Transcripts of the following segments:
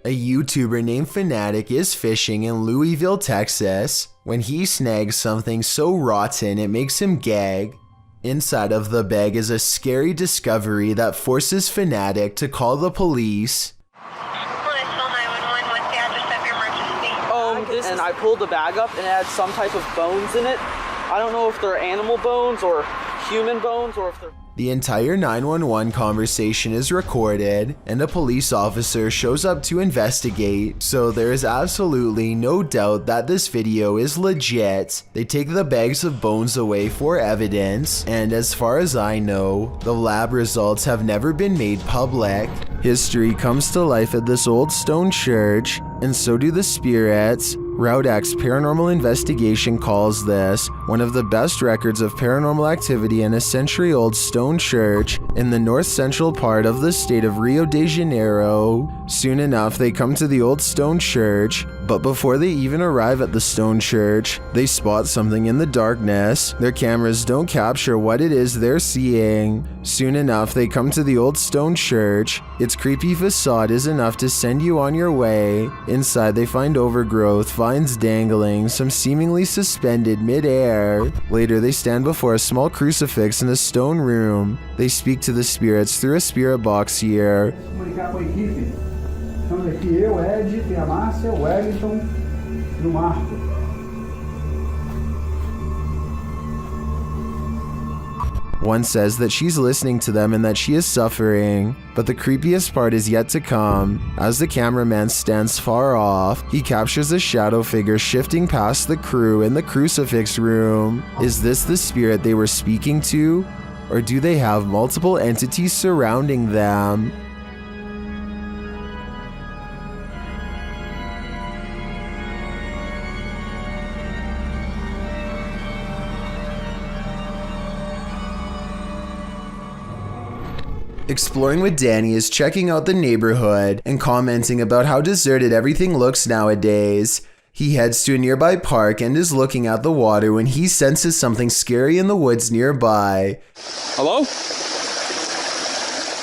A YouTuber named Fanatic is fishing in Louisville, Texas, when he snags something so rotten it makes him gag. Inside of the bag is a scary discovery that forces Fanatic to call the police. And I pulled the bag up and it had some type of bones in it. I don't know if they're animal bones or human bones or if they're... The entire 911 conversation is recorded, and a police officer shows up to investigate, so there is absolutely no doubt that this video is legit. They take the bags of bones away for evidence, and as far as I know, the lab results have never been made public. History comes to life at this old stone church, and so do the spirits. Route X Paranormal Investigation calls this one of the best records of paranormal activity in a century-old stone church in the north-central part of the state of Rio de Janeiro. Soon enough, they come to the old stone church, but before they even arrive at the stone church, they spot something in the darkness. Their cameras don't capture what it is they're seeing. Soon enough, they come to the old stone church. Its creepy facade is enough to send you on your way. Inside, they find overgrowth, vines dangling, some seemingly suspended mid-air. Later, they stand before a small crucifix in a stone room. They speak to the spirits through a spirit box here. Estamos aqui eu, Ed, tem a Márcia, o Wellington e o Marco. One says that she's listening to them and that she is suffering, but the creepiest part is yet to come. As the cameraman stands far off, he captures a shadow figure shifting past the crew in the crucifix room. Is this the spirit they were speaking to? Or do they have multiple entities surrounding them? Exploring with Danny is checking out the neighborhood and commenting about how deserted everything looks nowadays. He heads to a nearby park and is looking at the water when he senses something scary in the woods nearby. Hello?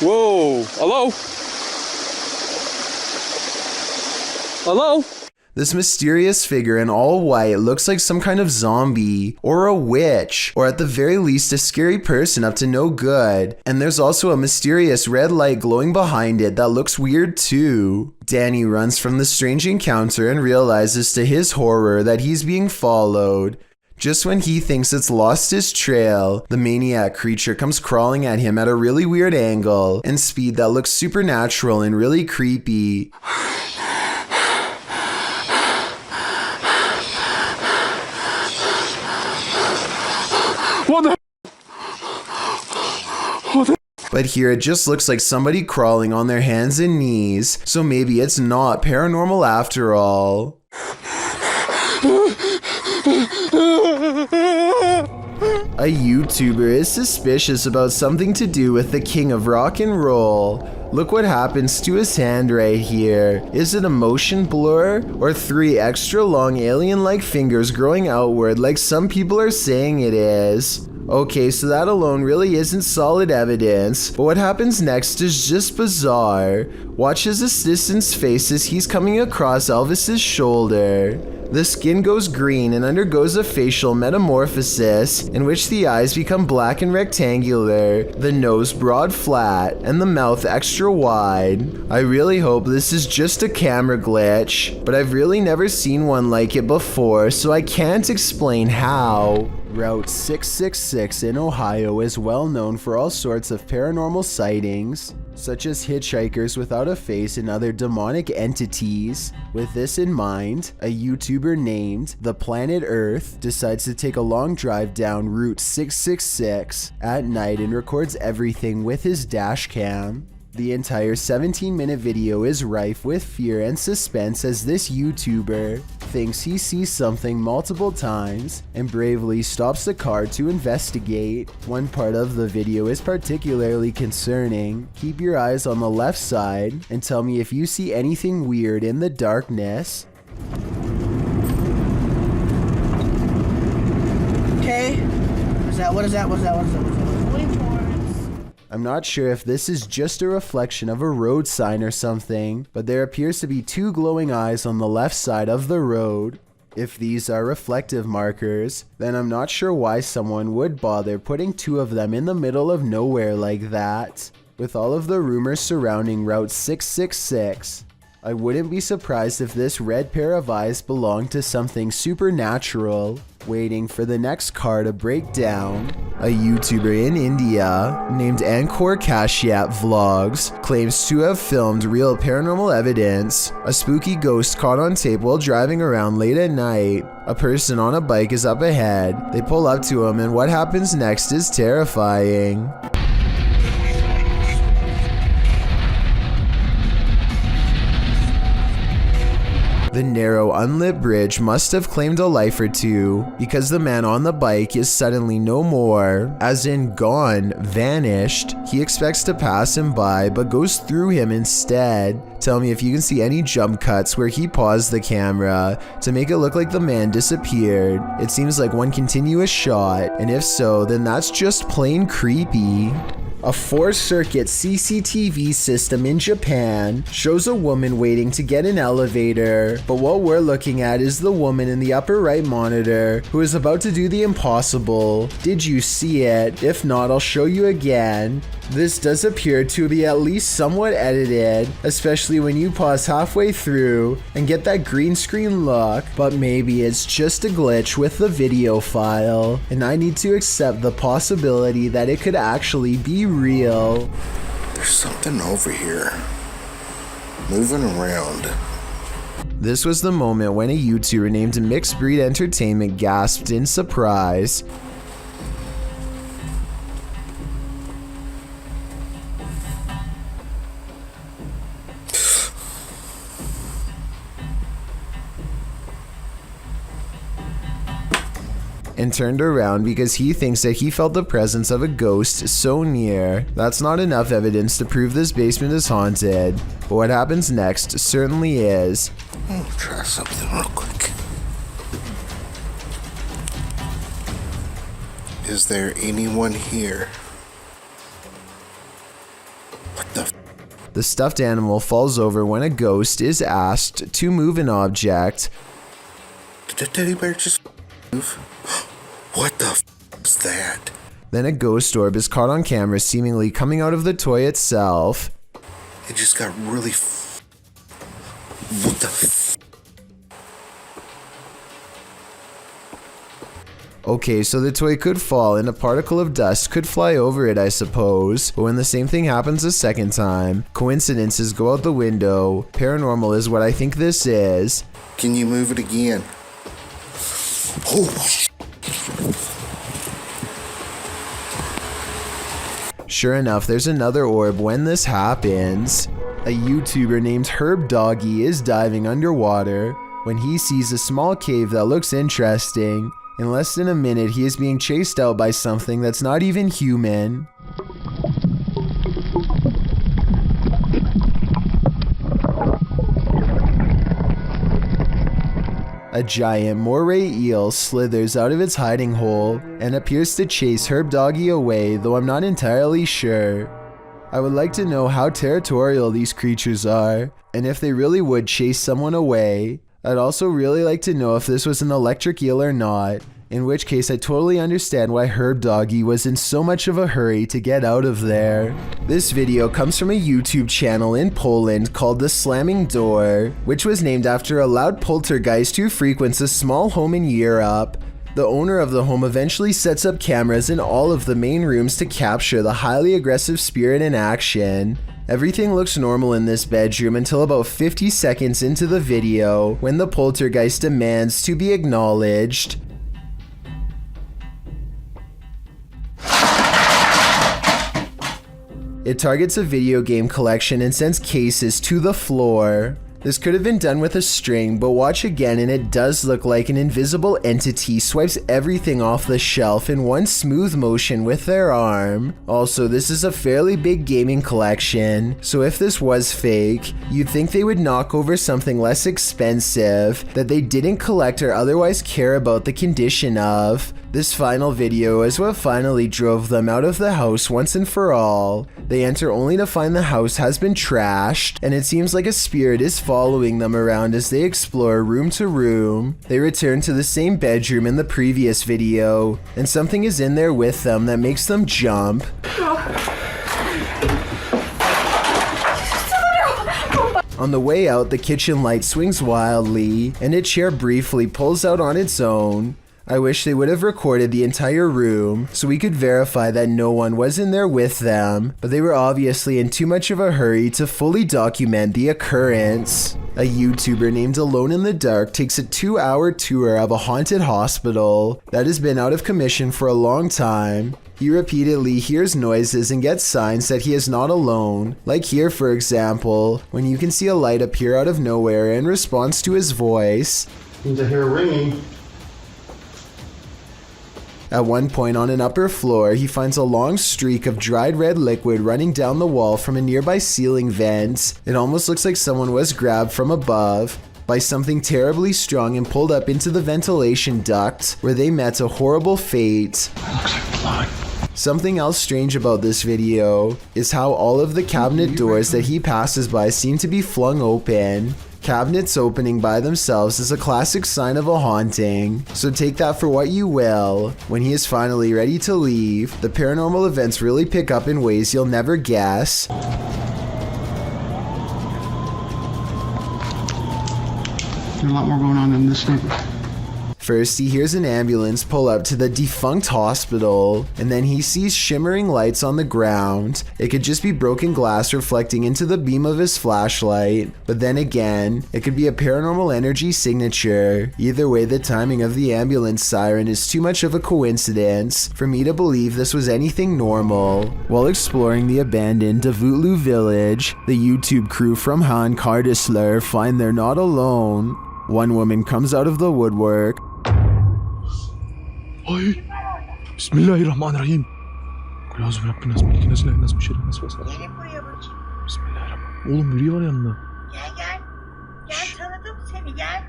Whoa, hello? Hello? This mysterious figure in all white looks like some kind of zombie, or a witch, or at the very least a scary person up to no good. And there's also a mysterious red light glowing behind it that looks weird too. Danny runs from the strange encounter and realizes to his horror that he's being followed. Just when he thinks it's lost his trail, the maniac creature comes crawling at him at a really weird angle and speed that looks supernatural and really creepy. What the? What the? But here it just looks like somebody crawling on their hands and knees, so maybe it's not paranormal after all. A YouTuber is suspicious about something to do with the king of rock and roll. Look what happens to his hand right here. Is it a motion blur or 3 extra long alien-like fingers growing outward like some people are saying it is? Okay, so that alone really isn't solid evidence, but what happens next is just bizarre. Watch his assistant's face as he's coming across Elvis's shoulder. The skin goes green and undergoes a facial metamorphosis in which the eyes become black and rectangular, the nose broad flat, and the mouth extra wide. I really hope this is just a camera glitch, but I've really never seen one like it before, so I can't explain how. Route 666 in Ohio is well known for all sorts of paranormal sightings, such as hitchhikers without a face and other demonic entities. With this in mind, a YouTuber named The Planet Earth decides to take a long drive down Route 666 at night and records everything with his dash cam. The entire 17-minute video is rife with fear and suspense as this YouTuber thinks he sees something multiple times and bravely stops the car to investigate. One part of the video is particularly concerning. Keep your eyes on the left side and tell me if you see anything weird in the darkness. Okay. What is that? I'm not sure if this is just a reflection of a road sign or something, but there appears to be two glowing eyes on the left side of the road. If these are reflective markers, then I'm not sure why someone would bother putting two of them in the middle of nowhere like that. With all of the rumors surrounding Route 666, I wouldn't be surprised if this red pair of eyes belonged to something supernatural, waiting for the next car to break down. A YouTuber in India named Ankor Kashyap Vlogs claims to have filmed real paranormal evidence. A spooky ghost caught on tape while driving around late at night. A person on a bike is up ahead. They pull up to him and what happens next is terrifying. The narrow, unlit bridge must have claimed a life or two, because the man on the bike is suddenly no more, as in gone, vanished. He expects to pass him by, but goes through him instead. Tell me if you can see any jump cuts where he paused the camera to make it look like the man disappeared. It seems like one continuous shot, and if so, then that's just plain creepy. A 4-circuit CCTV system in Japan shows a woman waiting to get an elevator, but what we're looking at is the woman in the upper right monitor who is about to do the impossible. Did you see it? If not, I'll show you again. This does appear to be at least somewhat edited, especially when you pause halfway through and get that green screen look, but maybe it's just a glitch with the video file, and I need to accept the possibility that it could actually be real. There's something over here, moving around. This was the moment when a YouTuber named Mixed Breed Entertainment gasped in surprise. And turned around because he thinks that he felt the presence of a ghost so near. That's not enough evidence to prove this basement is haunted, but what happens next certainly is. I'll try something real quick. Is there anyone here? What the f? The stuffed animal falls over when a ghost is asked to move an object. Did the teddy bear just move? What the f is that? Then a ghost orb is caught on camera seemingly coming out of the toy itself. It just got really what the f? Okay, so the toy could fall and a particle of dust could fly over it, I suppose. But when the same thing happens a second time, coincidences go out the window. Paranormal is what I think this is. Can you move it again? Oh, Sure enough, there's another orb when this happens. A YouTuber named Herb Doggy is diving underwater when he sees a small cave that looks interesting. In less than a minute, he is being chased out by something that's not even human. A giant moray eel slithers out of its hiding hole and appears to chase Herb Doggy away, though I'm not entirely sure. I would like to know how territorial these creatures are, and if they really would chase someone away. I'd also really like to know if this was an electric eel or not, in which case I totally understand why Herb Doggy was in so much of a hurry to get out of there. This video comes from a YouTube channel in Poland called The Slamming Door, which was named after a loud poltergeist who frequents a small home in Europe. The owner of the home eventually sets up cameras in all of the main rooms to capture the highly aggressive spirit in action. Everything looks normal in this bedroom until about 50 seconds into the video, when the poltergeist demands to be acknowledged. It targets a video game collection and sends cases to the floor. This could have been done with a string, but watch again and it does look like an invisible entity swipes everything off the shelf in one smooth motion with their arm. Also, this is a fairly big gaming collection, so if this was fake, you'd think they would knock over something less expensive that they didn't collect or otherwise care about the condition of. This final video is what finally drove them out of the house once and for all. They enter only to find the house has been trashed, and it seems like a spirit is following them around as they explore room to room. They return to the same bedroom in the previous video, and something is in there with them that makes them jump. On the way out, the kitchen light swings wildly, and a chair briefly pulls out on its own. I wish they would have recorded the entire room so we could verify that no one was in there with them, but they were obviously in too much of a hurry to fully document the occurrence. A YouTuber named Alone in the Dark takes a 2-hour tour of a haunted hospital that has been out of commission for a long time. He repeatedly hears noises and gets signs that he is not alone, like here for example, when you can see a light appear out of nowhere in response to his voice. Seems I hear ringing. At one point on an upper floor, he finds a long streak of dried red liquid running down the wall from a nearby ceiling vent. It almost looks like someone was grabbed from above by something terribly strong and pulled up into the ventilation duct, where they met a horrible fate. Looks like blood. Something else strange about this video is how all of the cabinet doors that he passes by seem to be flung open. Cabinets opening by themselves is a classic sign of a haunting, so take that for what you will. When he is finally ready to leave, the paranormal events really pick up in ways you'll never guess. There's a lot more going on in this thing. First, he hears an ambulance pull up to the defunct hospital, and then he sees shimmering lights on the ground. It could just be broken glass reflecting into the beam of his flashlight, but then again, it could be a paranormal energy signature. Either way, the timing of the ambulance siren is too much of a coincidence for me to believe this was anything normal. While exploring the abandoned Dulu Village, the YouTube crew from Han Kardisler find they're not alone. One woman comes out of the woodwork. Ay, Bismillahirrahmanirrahim. Kulağız bıraktın nasıl meliki nasıl nasıl bir şey nasıl basar. Gelin buraya bakayım. Bismillahirrahmanirrahim. Oğlum Hülya var yanında. Gel. Gel tanıdım seni gel.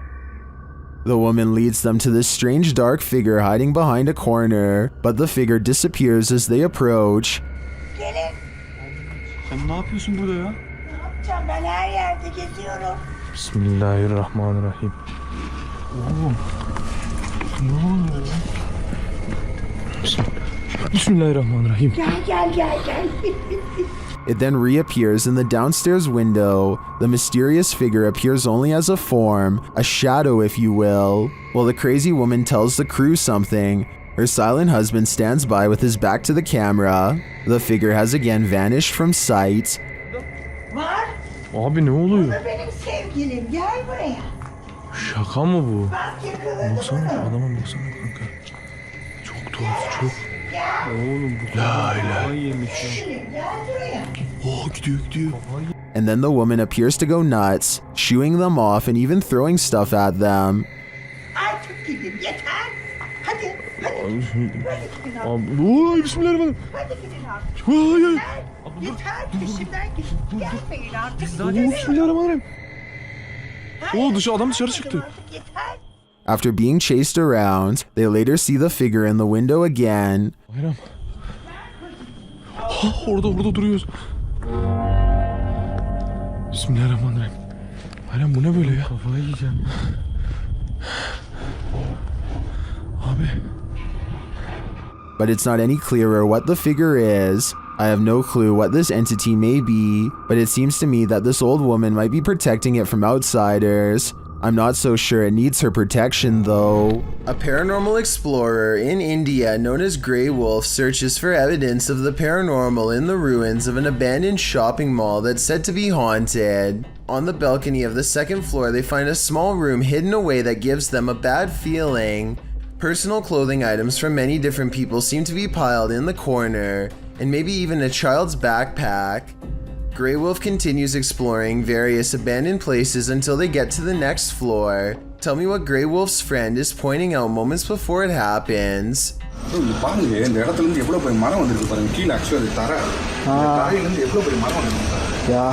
The woman leads them to this strange dark figure hiding behind a corner, but the figure disappears as they approach. Gelin. Sen ne yapıyorsun burada ya? Ne yapacağım ben her yerde geziyorum. Bismillahirrahmanirrahim. Oğlum. Ne oluyor ya? Bismillahirrahmanirrahim. Gel. It then reappears in the downstairs window. The mysterious figure appears only as a form, a shadow if you will. While the crazy woman tells the crew something, her silent husband stands by with his back to the camera. The figure has again vanished from sight. Var. Abi ne oluyor? Bu da benim sevgilim gel buraya. Şaka mı bu? Bak yakaladım Baksana onu. adama baksana kanka. Çok tuhaf çok. Gel. Oğlum bu la ilahe yemiş ya. Gel buraya. Oh gidiyor. And then the woman appears to go nuts, shooing them off and even throwing stuff at them. Artık gidin yeter. Hadi. Hadi gidin artık. Abi oy bismillahirrahmanirrahim. Hadi gidin artık. Ay. Yeter peşimden gidin. Gelmeyin artık. Oh bismillahirrahmanirrahim. Adam dışarı çıktı. Yeter. After being chased around, they later see the figure in the window again. Bayram. Orada duruyoruz. Bismillahirrahmanirrahim. Bayram bu ne böyle ya? Kafayı yiyeceğim. Abi. But it's not any clearer what the figure is. I have no clue what this entity may be, but it seems to me that this old woman might be protecting it from outsiders. I'm not so sure it needs her protection though. A paranormal explorer in India known as Grey Wolf searches for evidence of the paranormal in the ruins of an abandoned shopping mall that's said to be haunted. On the balcony of the second floor, they find a small room hidden away that gives them a bad feeling. Personal clothing items from many different people seem to be piled in the corner, and maybe even a child's backpack. Grey Wolf continues exploring various abandoned places until they get to the next floor. Tell me what Grey Wolf's friend is pointing out moments before it happens. பாருங்க இந்த இடத்துல இருந்து எவ்வளவு பெரிய மரம் வந்திருக்கு பாருங்க கீழ ஆக்சுவலி தரை தரையில இருந்து எவ்வளவு பெரிய மரம் வந்திருக்கு யா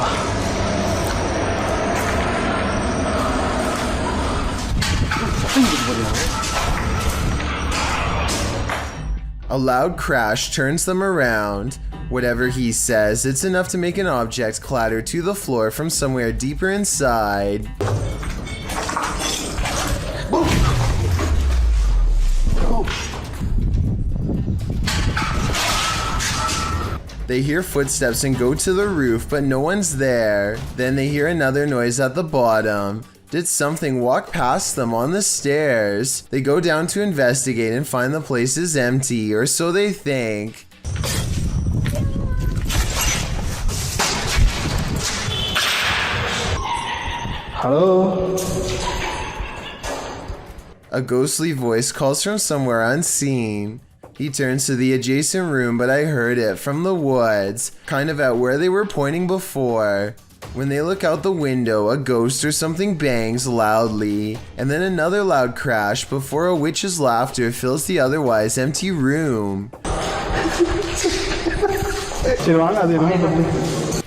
A loud crash turns them around. Whatever he says, it's enough to make an object clatter to the floor from somewhere deeper inside. They hear footsteps and go to the roof, but no one's there. Then they hear another noise at the bottom. Did something walk past them on the stairs? They go down to investigate and find the place is empty, or so they think. Hello? A ghostly voice calls from somewhere unseen. He turns to the adjacent room, but I heard it from the woods, kind of at where they were pointing before. When they look out the window, a ghost or something bangs loudly, and then another loud crash before a witch's laughter fills the otherwise empty room.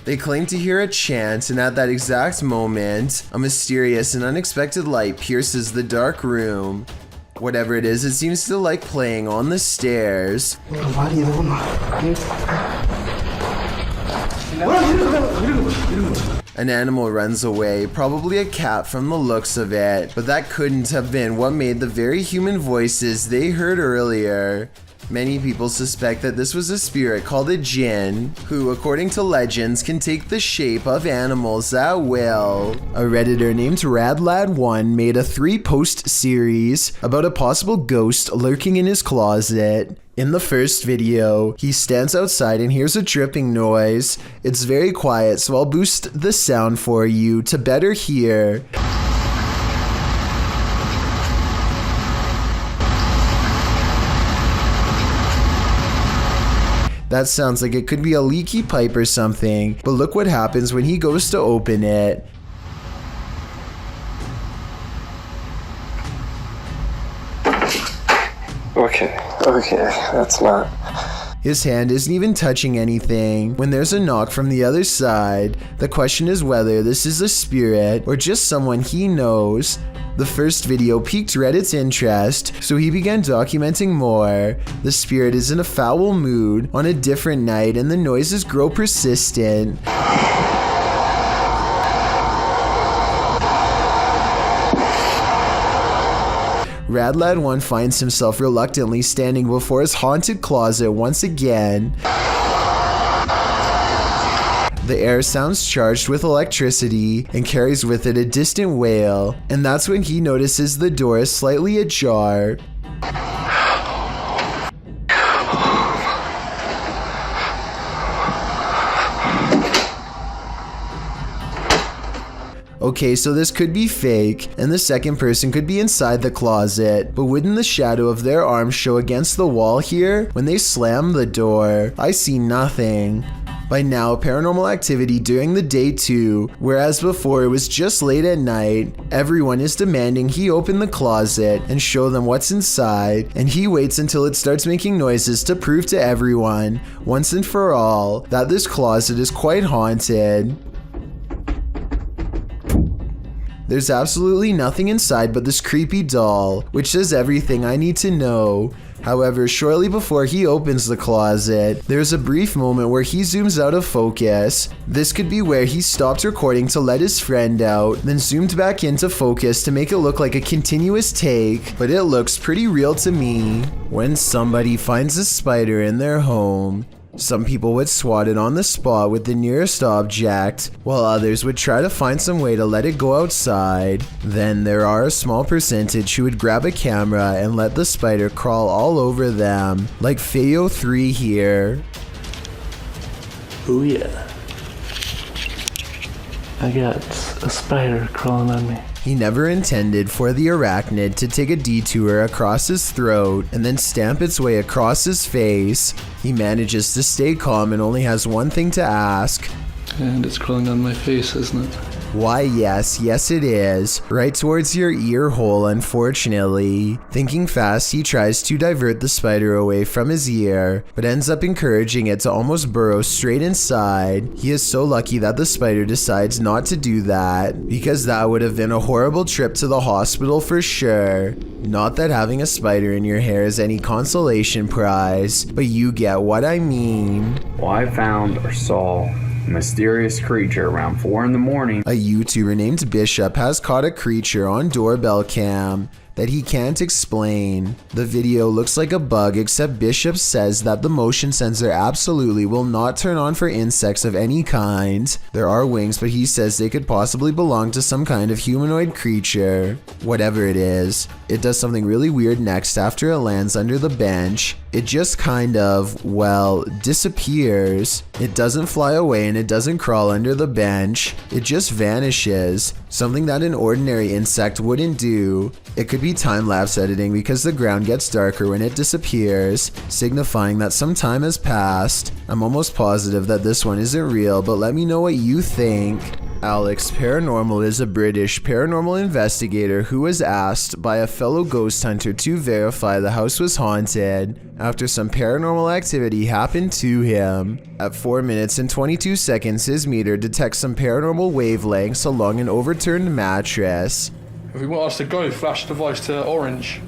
They claim to hear a chant, and at that exact moment, a mysterious and unexpected light pierces the dark room. Whatever it is, it seems to like playing on the stairs. An animal runs away, probably a cat from the looks of it, but that couldn't have been what made the very human voices they heard earlier. Many people suspect that this was a spirit called a jinn, who, according to legends, can take the shape of animals at will. A Redditor named RadLad1 made a 3-post series about a possible ghost lurking in his closet. In the first video, he stands outside and hears a dripping noise. It's very quiet, so I'll boost the sound for you to better hear. That sounds like it could be a leaky pipe or something, but look what happens when he goes to open it. Okay, that's not... His hand isn't even touching anything when there's a knock from the other side. The question is whether this is a spirit or just someone he knows. The first video piqued Reddit's interest, so he began documenting more. The spirit is in a foul mood on a different night, and the noises grow persistent. RadLad1 finds himself reluctantly standing before his haunted closet once again. The air sounds charged with electricity and carries with it a distant wail, and that's when he notices the door is slightly ajar. Okay, so this could be fake, and the second person could be inside the closet, but wouldn't the shadow of their arm show against the wall here when they slam the door? I see nothing. By now, paranormal activity during the day too, whereas before it was just late at night. Everyone is demanding he open the closet and show them what's inside, and he waits until it starts making noises to prove to everyone, once and for all, that this closet is quite haunted. There's absolutely nothing inside but this creepy doll, which says everything I need to know. However, shortly before he opens the closet, there's a brief moment where he zooms out of focus. This could be where he stopped recording to let his friend out, then zoomed back into focus to make it look like a continuous take, but it looks pretty real to me. When somebody finds a spider in their home, some people would swat it on the spot with the nearest object, while others would try to find some way to let it go outside. Then there are a small percentage who would grab a camera and let the spider crawl all over them, like Fayo3 here. Oh yeah. I got a spider crawling on me. He never intended for the arachnid to take a detour across his throat and then stamp its way across his face. He manages to stay calm and only has one thing to ask. And it's crawling on my face, isn't it? Why, yes it is. Right towards your ear hole, unfortunately. Thinking fast, he tries to divert the spider away from his ear, but ends up encouraging it to almost burrow straight inside. He is so lucky that the spider decides not to do that, because that would have been a horrible trip to the hospital for sure. Not that having a spider in your hair is any consolation prize, but you get what I mean. Well, I found or saw a mysterious creature around 4 in the morning. A YouTuber named Bishop has caught a creature on doorbell cam that he can't explain. The video looks like a bug, except Bishop says that the motion sensor absolutely will not turn on for insects of any kind. There are wings, but he says they could possibly belong to some kind of humanoid creature. Whatever it is, it does something really weird next after it lands under the bench. It just kind of, well, disappears. It doesn't fly away and it doesn't crawl under the bench. It just vanishes. Something that an ordinary insect wouldn't do. It could be time-lapse editing because the ground gets darker when it disappears, signifying that some time has passed. I'm almost positive that this one isn't real, but let me know what you think. Alex Paranormal is a British paranormal investigator who was asked by a fellow ghost hunter to verify the house was haunted after some paranormal activity happened to him. At 4 minutes and 22 seconds, his meter detects some paranormal wavelengths along an overturned mattress. If you want us to go, flash the device to orange.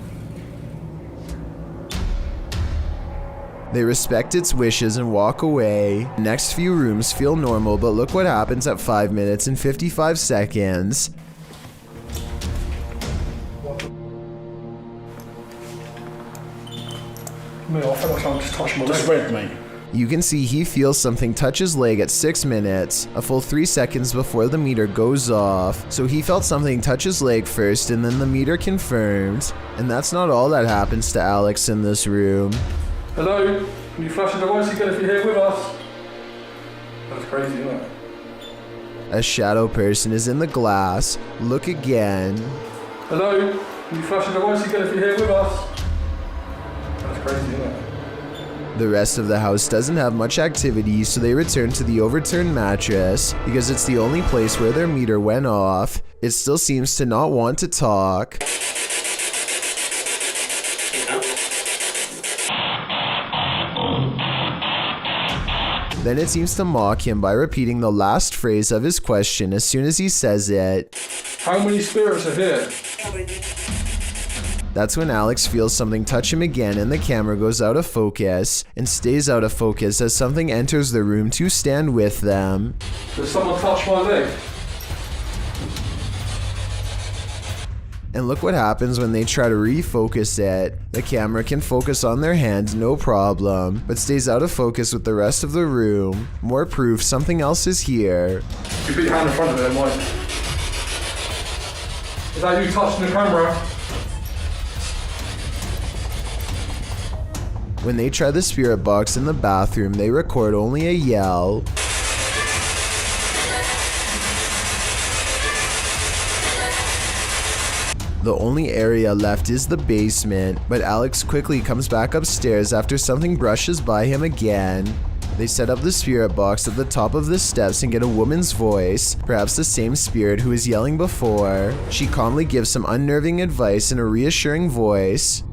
They respect its wishes and walk away. Next few rooms feel normal, but look what happens at 5 minutes and 55 seconds. Mate, I feel like I'm just touching my leg. Just red, mate. You can see he feels something touch his leg at 6 minutes, a full 3 seconds before the meter goes off. So he felt something touch his leg first and then the meter confirmed. And that's not all that happens to Alex in this room. Hello? Can you flash the device again if you're here with us? That's crazy, isn't it? A shadow person is in the glass. Look again. Hello? Can you flash the device again if you're here with us? That's crazy, isn't it? The rest of the house doesn't have much activity, so they return to the overturned mattress because it's the only place where their meter went off. It still seems to not want to talk. Then it seems to mock him by repeating the last phrase of his question as soon as he says it. How many spirits are here? That's when Alex feels something touch him again and the camera goes out of focus and stays out of focus as something enters the room to stand with them. Does someone touch my leg? And look what happens when they try to refocus it. The camera can focus on their hand, no problem, but stays out of focus with the rest of the room. More proof something else is here. You put your hand in front of it, Mike. Is that you touching the camera? When they try the spirit box in the bathroom, they record only a yell. The only area left is the basement, but Alex quickly comes back upstairs after something brushes by him again. They set up the spirit box at the top of the steps and get a woman's voice, perhaps the same spirit who was yelling before. She calmly gives some unnerving advice in a reassuring voice.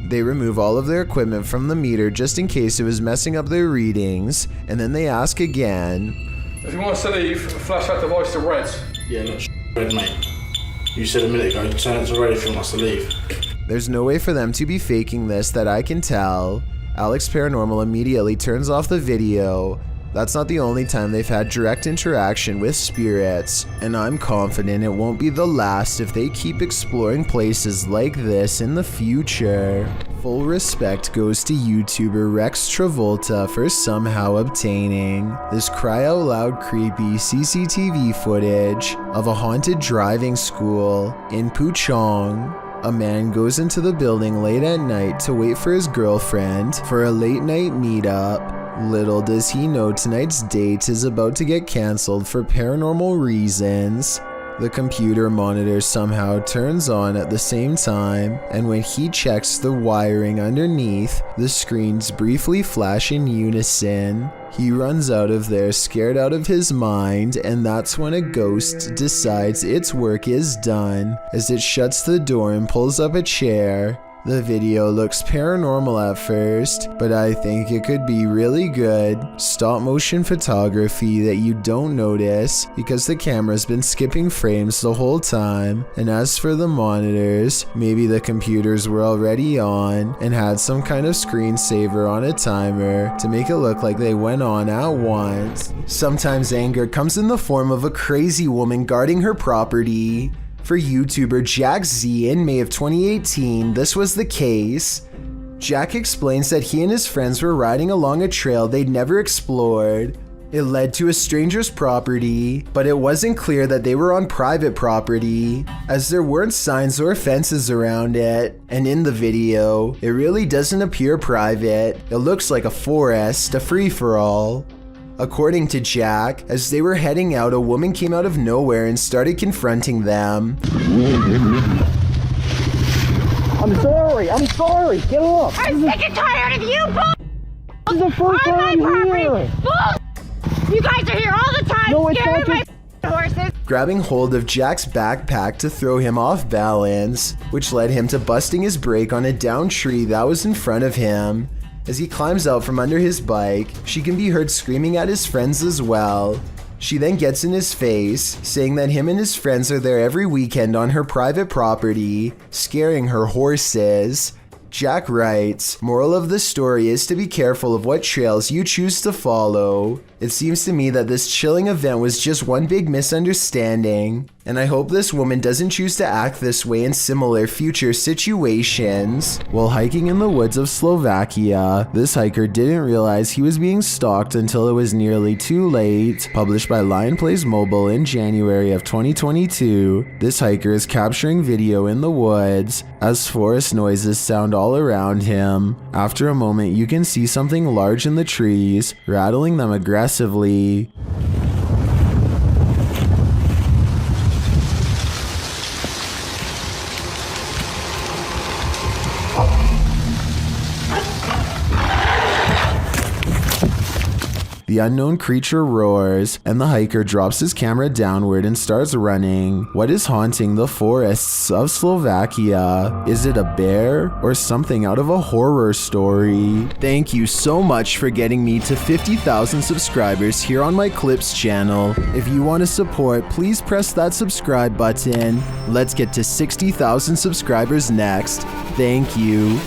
They remove all of their equipment from the meter just in case it was messing up their readings, and then they ask again. If you want us to leave, flash that device to red. Yeah, not red, mate. You said a minute ago, turn it to red if you want us to leave. There's no way for them to be faking this that I can tell. Alex Paranormal immediately turns off the video. That's not the only time they've had direct interaction with spirits, and I'm confident it won't be the last if they keep exploring places like this in the future. Full respect goes to YouTuber Rex Travolta for somehow obtaining this cry-out-loud creepy CCTV footage of a haunted driving school in Puchong. A man goes into the building late at night to wait for his girlfriend for a late-night meetup. Little does he know tonight's date is about to get cancelled for paranormal reasons. The computer monitor somehow turns on at the same time, and when he checks the wiring underneath, the screens briefly flash in unison. He runs out of there scared out of his mind, and that's when a ghost decides its work is done as it shuts the door and pulls up a chair. The video looks paranormal at first, but I think it could be really good stop motion photography that you don't notice because the camera's been skipping frames the whole time. And as for the monitors, maybe the computers were already on and had some kind of screensaver on a timer to make it look like they went on at once. Sometimes anger comes in the form of a crazy woman guarding her property. For YouTuber Jack Z in May of 2018, this was the case. Jack explains that he and his friends were riding along a trail they'd never explored. It led to a stranger's property, but it wasn't clear that they were on private property, as there weren't signs or fences around it. And in the video, it really doesn't appear private. It looks like a forest, a free-for-all. According to Jack, as they were heading out, a woman came out of nowhere and started confronting them. I'm sorry, get off! I'm sick and tired of you bull. This is the first On my time property. here! Bull. You guys are here all the time, No, it's scaring not my horses. Grabbing hold of Jack's backpack to throw him off balance, which led him to busting his brake on a downed tree that was in front of him. As he climbs out from under his bike, she can be heard screaming at his friends as well. She then gets in his face, saying that him and his friends are there every weekend on her private property, scaring her horses. Jack writes, "Moral of the story is to be careful of what trails you choose to follow. It seems to me that this chilling event was just one big misunderstanding, and I hope this woman doesn't choose to act this way in similar future situations." While hiking in the woods of Slovakia, this hiker didn't realize he was being stalked until it was nearly too late. Published by Lion Plays Mobile in January of 2022, this hiker is capturing video in the woods as forest noises sound all around him. After a moment, you can see something large in the trees, rattling them aggressively. The unknown creature roars, and the hiker drops his camera downward and starts running. What is haunting the forests of Slovakia? Is it a bear or something out of a horror story? Thank you so much for getting me to 50,000 subscribers here on my Clips channel. If you want to support, please press that subscribe button. Let's get to 60,000 subscribers next. Thank you.